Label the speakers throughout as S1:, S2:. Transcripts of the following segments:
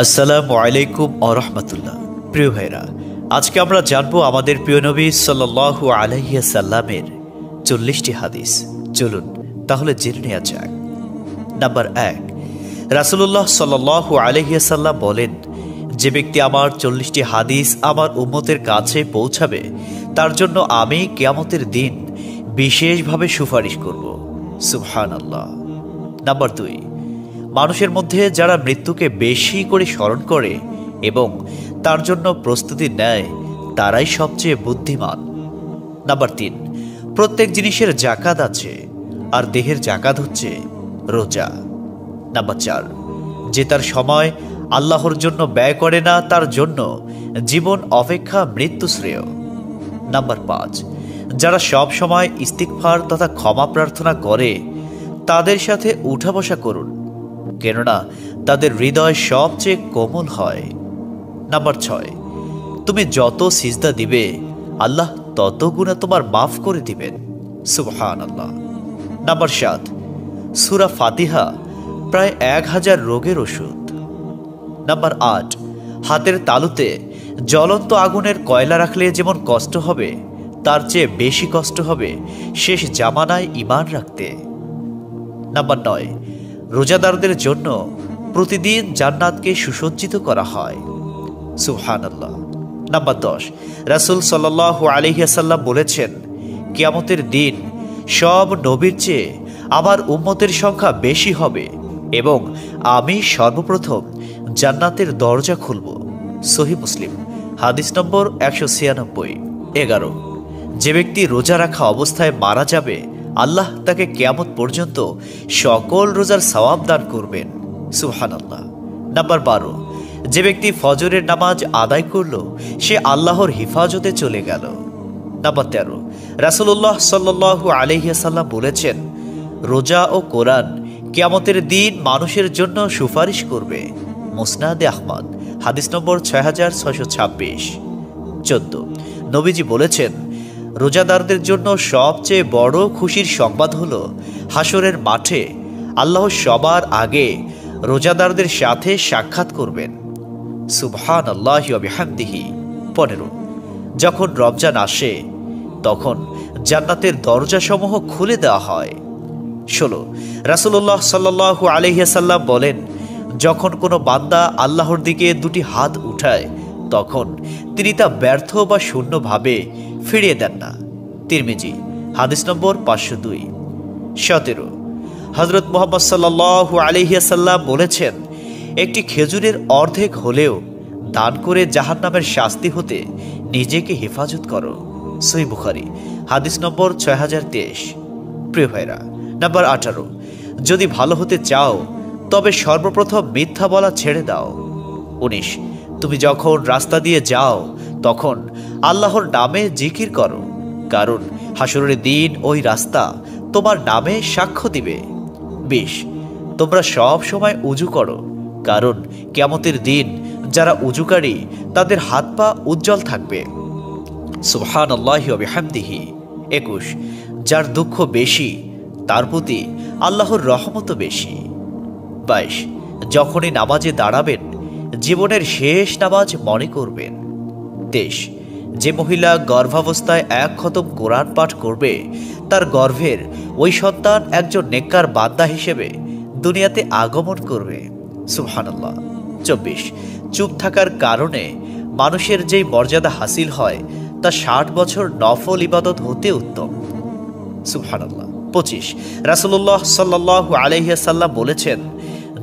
S1: আসসালামু আলাইকুম ওয়া রাহমাতুল্লাহ। প্রিয় ভাইরা, আজকে আমরা জানবো আমাদের প্রিয় নবী সাল্লাল্লাহু আলাইহি ওয়াসাল্লামের 40টি হাদিস। চলুন তাহলে জেনে নেওয়া যাক। নাম্বার 1, রাসূলুল্লাহ সাল্লাল্লাহু আলাইহি ওয়াসাল্লাম বলেন, যে ব্যক্তি আমার 40টি হাদিস আমার উম্মতের কাছে পৌঁছাবে তার জন্য আমি কিয়ামতের দিন বিশেষভাবে সুপারিশ করব। সুবহানাল্লাহ। নাম্বার 2, মানুষের মধ্যে যারা মৃত্যুকে বেশি করে স্মরণ করে এবং তার জন্য প্রস্তুতি নেয় তারাই সবচেয়ে বুদ্ধিমান। নাম্বার 3, প্রত্যেক জিনিসের জাকাত আছে, আর দেহের জাকাত হচ্ছে রোজা। নাম্বার 4, যে তার সময় আল্লাহর জন্য ব্যয় করে না তার জন্য জীবন অপেক্ষা মৃত্যু শ্রেয়। নাম্বার 5, যারা সব সময় ইস্তিগফার তথা ক্ষমা প্রার্থনা করে তাদের সাথে উঠা বসা করুন, কেননা তাদের হৃদয় সবচেয়ে কোমল হয়। নাম্বার 6, তুমি যত সিজদা দিবে আল্লাহ তত গুণা তোমার মাফ করে দিবেন। সুবহানাল্লাহ। নাম্বার 7, সূরা ফাতিহা প্রায় 1000 রোগের ওষুধ। নাম্বার 8, হাতের তালুতে জ্বলন্ত আগুনের কয়লা রাখলে যেমন কষ্ট হবে তার চেয়ে বেশি কষ্ট হবে শেষ জামানায় ঈমান রাখতে। নাম্বার 9, রোজাদারদের জন্য প্রতিদিন জান্নাতকে সুসজ্জিত করা হয়। সুবহানাল্লাহ। নাম্বার 10, রাসূল সাল্লাল্লাহু আলাইহি ওয়াসাল্লাম বলেছেন, কিয়ামতের দিন সব নবীর চেয়ে আমার উম্মতের সংখ্যা বেশি হবে এবং আমি সর্বপ্রথম জান্নাতের দরজা খুলব। সহিহ মুসলিম, হাদিস নম্বর 196। 11, যে ব্যক্তি রোজা রাখা অবস্থায় মারা যাবে আল্লাহ তাকে কিয়ামত পর্যন্ত সকল রোজার সওয়াব দান করবেন। সুবহানাল্লাহ। নাম্বার 12, যে ব্যক্তি ফজরের নামাজ আদায় করল সে আল্লাহর হিফাজতে চলে গেল। নাম্বার 13, রাসূলুল্লাহ সাল্লাল্লাহু আলাইহি ওয়াসাল্লাম বলেছেন, রোজা ও কোরআন কিয়ামতের দিন মানুষের জন্য সুপারিশ করবে। মুসনাদে আহমদ, হাদিস নম্বর 6626। 14, নবীজি বলেছেন, রোজাদারদের জন্য সবচেয়ে বড় খুশির সংবাদ হলো হাসরের মাঠে আল্লাহ সবার আগে রোজাদারদের সাথে সাক্ষাৎ করবেন। সুবহানাল্লাহি ওয়া বিহামদিহি। 15, যখন রমজান আসে তখন জান্নাতের দরজাসমূহ খুলে দেওয়া হয়। 16, রাসূলুল্লাহ সাল্লাল্লাহু আলাইহি ওয়াসাল্লাম বলেন, যখন কোনো বান্দা আল্লাহর দিকে দুটি হাত উঠায় তখন তিনি তা ব্যর্থ বা শূন্যভাবে ফিরিয়ে দেন না। তিরমিজি, হাদিস নম্বর 502। 17, হযরত মুহাম্মদ সাল্লাল্লাহু আলাইহি ওয়াসাল্লাম বলেছেন, একটি খেজুরের অর্ধেক হলেও দান করে জাহান্নামের শাস্তি হতে নিজেকে হেফাজত করো। সহিহ বুখারী, হাদিস নম্বর 6023। প্রিয় ভাইরা, নাম্বার 18, যদি ভালো হতে চাও তবে সর্বপ্রথম মিথ্যা বলা ছেড়ে দাও। 19, তুমি যখন রাস্তা দিয়ে যাও তখন আল্লাহর নামে জিকির করো, কারণ হাসরের দিন ওই রাস্তা তোমার নামে সাক্ষ্য দিবে। 20, তোমরা সব সময় উজু করো, কারণ কিয়ামতের দিন যারা উজুকারী তাদের হাত পা উজ্জ্বল থাকবে। সুবহানাল্লাহি ওয়া বিহামদিহি। 21, যার দুঃখ বেশি তার প্রতি আল্লাহর রহমতও বেশি। 22, যখনই নামাজে দাঁড়াবেন জীবনের শেষ নামাজ মনে করবেন। 23, যে মহিলা গর্ভাবস্থায় 1 খতম কোরআন পাঠ করবে তার গর্ভের ওই সন্তান একজন নেককার বান্দা হিসেবে দুনিয়াতে আগমন করবে। সুবহানাল্লাহ। 24, চুপ থাকার কারণে মানুষের যেই মর্যাদা হাসিল হয় তা 60 বছর নফল ইবাদত হতে উত্তম। সুবহানাল্লাহ। 25, রাসূলুল্লাহ সাল্লাল্লাহু আলাইহি ওয়াসাল্লাম বলেছেন,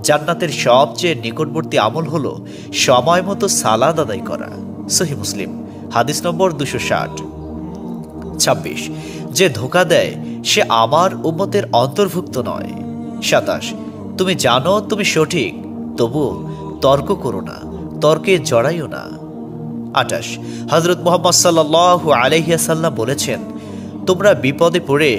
S1: জান্নাতের সবচেয়ে নিকটবর্তী আমল হলো সময় মতো সালাত আদায় করা। সহিহ মুসলিম, হাদিস নম্বর 260। 26, যে ধোঁকা দেয় সে আমার উম্মতের অন্তর্ভুক্ত নয়। 27, তুমি জানো তুমি সঠিক তবু তর্ক করো না, তর্কে জড়াইও না। 28, হযরত মুহাম্মদ সাল্লাল্লাহু আলাইহি ওয়াসাল্লাম বলেছেন, তোমরা বিপদে পড়ে